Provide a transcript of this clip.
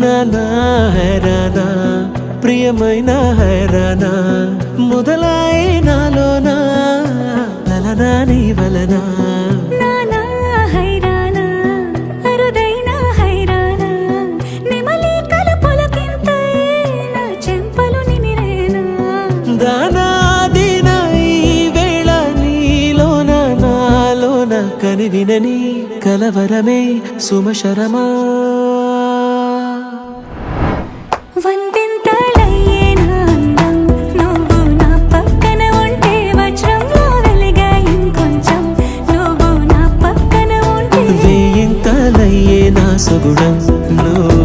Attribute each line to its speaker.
Speaker 1: హైరానా హైరానా ప్రియమైన హైరానా మొదలై నాలోనా లలనా నీ వలనా కనివినని కలవరమే సుమశరమా
Speaker 2: వందింతలయ్యేనా అందం నువ్వు నా పక్కన ఉంటే వజ్రంలో వెలిగా ఇంకొంచెం నువ్వు నా పక్కన ఉంటే
Speaker 1: వేయింతలయ్యేనా సుగుణం నువ్వు